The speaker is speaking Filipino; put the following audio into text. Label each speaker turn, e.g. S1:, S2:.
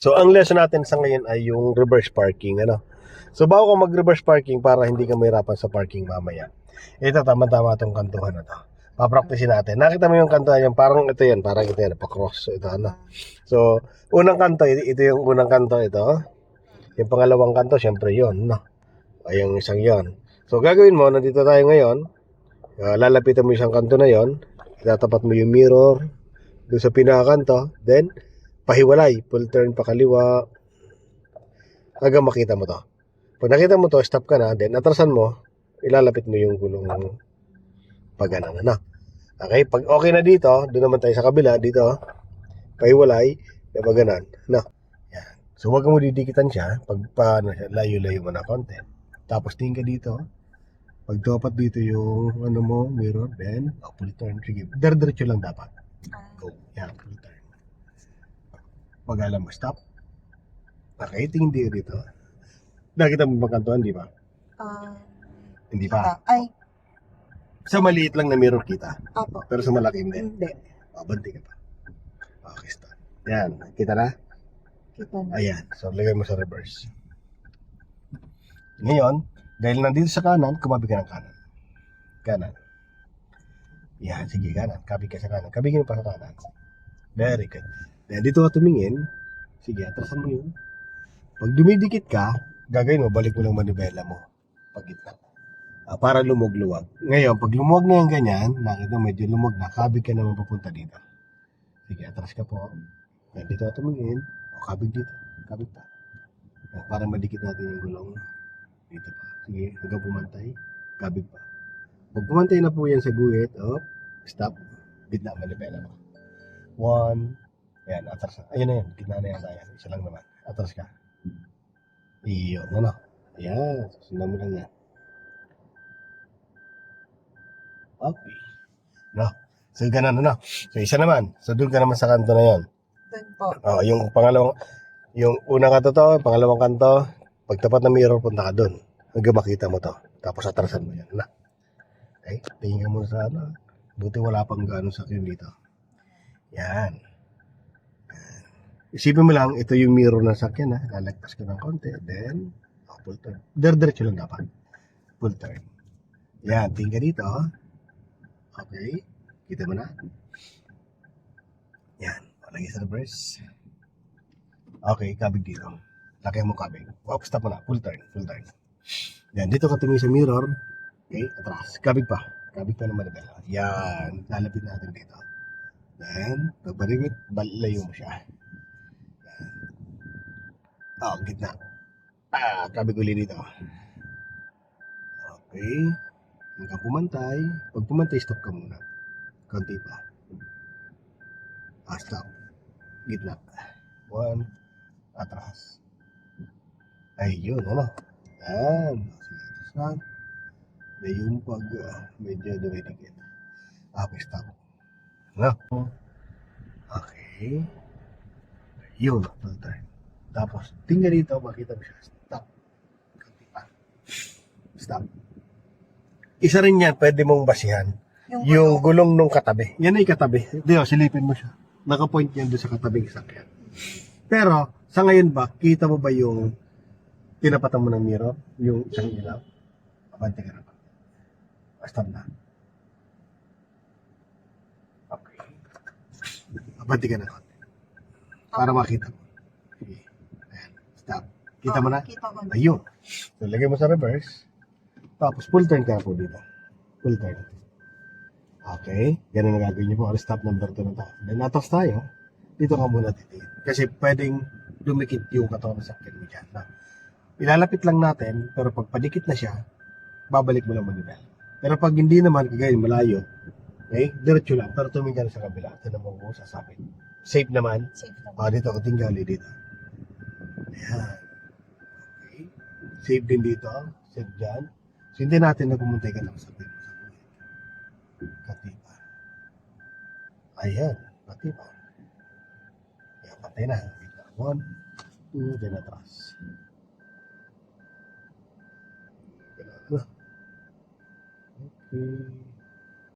S1: So, ang lesson natin sa ngayon ay yung reverse parking, ano? So, bago ka mag-reverse parking para hindi ka mahirapan sa parking mamaya. Ito, tama-tama itong kantuhan na to. Papraktisin natin. Nakita mo yung kantuhan yan, parang ito yan, pa-cross. So, ito, ano? So, unang kanto, ito yung unang kanto, ito. Yung pangalawang kanto, syempre yun, no? Ay, yung isang yon. So, gagawin mo, nandito tayo ngayon, lalapitan mo yung isang kanto na yon, itatapat mo yung mirror, doon sa pinakakanto, then, pahiwalay, full turn pa kaliwa, hanggang makita mo to. Pag nakita mo to, stop ka na, then atrasan mo, ilalapit mo yung gulong pag ganun, ano. Okay, pag okay na dito, doon naman tayo sa kabila, dito, pahiwalay, na pag ganun, no. Yan. So, wag mo didikitan siya, pag paano siya, layo-layo mo na konti. Tapos tingin ka dito, pag dapat dito yung, ano mo, mirror, then, full turn, sige, diretso lang dapat. Go, yan, full turn. Pag alam mo, stop. Okay, tingin dito. Nakita mo ba kantuan, di ba? Hindi pa.
S2: Ay,
S1: Sa maliit lang na mirror kita.
S2: opo.
S1: Pero sa malaki hindi.
S2: Hindi.
S1: Banti ka pa. Okay, stop. Yan. Kita na?
S2: Kita na.
S1: Ayan. So, lagay mo sa reverse. Ngayon, dahil nandito sa kanan, kumabi ka ng kanan. Kanan. Yan. Sige, kanan. Kabi ka sa kanan. Kabigin mo pa sa kanan. Very good. Dahil dito ka tumingin, sige, atrasan mo yun. Pag dumidikit ka, gagawin mo, balik mo lang manibela mo. Pag gitna. Para lumog-luwag. Ngayon, pag lumuwag na yung ganyan, nakita mo medyo lumog na, kabig ka naman papunta dito. Sige, atras ka po. Yan, dito ka tumingin. O, kabig dito. Kabig pa. Yan, para madikit natin yung gulong. Dito pa. Sige, hanggang pumantay. Kabig pa. Pag pumantay na po yan sa guhit, stop. Gitna, manipela mo. 1. Yan, atras na. Ayun na yan. Gitna na yan. Ayan, isa lang naman. Atras ka. Iyon, ano? Ayan, susundan mo lang yan. Okay. No. So, ganun, ano? So, isa naman. So, doon ka naman sa kanto na yon.
S2: Doon po.
S1: Yung pangalawang, yung unang kanto to, pangalawang kanto, pagtapat ng mirror, punta ka doon. Hanggang makita mo to. Tapos atrasan mo yan. Na. Okay? Tingin ka muna sa ano. Buti wala pang gano'ng sakyan dito. Yan. Isipin mo lang, ito yung mirror ng sakyan, ha? Lalagpas ka ng konti. Then, full turn. Diretso lang dapat. Full turn. Yan. Tingin ka dito, okay. Kita mo na. Yan. Lagay sa reverse. Okay, kabig dito. Lagay mo kabig. Stop mo na. Full turn. Full turn. Yan. Dito ka tumingin sa mirror. Okay, atras. Kabig pa. Kabig pa naman. Yan. Lalapit natin dito. Then, pagbalik, layo mo siya. Yan. Gitna. Kabig uli dito. Okay. Hanggang pumantay. Pag pumantay, stop ka muna. Konti pa. Stop. Gitna. 1. Atras. Ayun, ano? Yan. Sige, atras lang. Na yung pag medyo dumidikit. Okay, stop. Ano? Okay. Yun, full turn. Tapos, tingnan dito, makita mo siya. Stop. Konti pa. Stop. Isa rin yan, pwede mong basihan. Yung gulong nung katabi. Yan ay katabi. Hindi, silipin mo siya. Nakapoint yan doon sa katabing sakyan. Pero, sa ngayon ba, kita mo ba yung tinapatan mo ng mirror? Yung isang ilaw? Abante ka na ba? Stop na. Okay. Abante ka na. Para makita mo. Sige. Ayan. Stop. Kita mo na?
S2: Kita ko na.
S1: Ayun. So, lagay mo sa reverse. Tapos, full turn ka po dito. Full turn. Okay. Ganun na gagawin niyo po. Stop number 2 na to. Then, natos tayo. Dito ka muna titiin. Kasi pwedeng dumikit yung katawan sa sakyan mo dyan. Ilalapit lang natin, pero pag padikit na siya, babalik mo lang manibel. Pero pag hindi naman, kagaya malayo, okay, diretso lang, pero tumingin ka na sa kabila. Tinan mo kung sasapit. Safe naman.
S2: Safe naman.
S1: Dito, katingali dito. Ayan. Okay. Safe din dito. Safe dyan. So, hindi natin na pumuntay ka lang sa pin. Katipa. Ayan. Katipa. Ayan, patay na. 1, 2, then atras. Okay.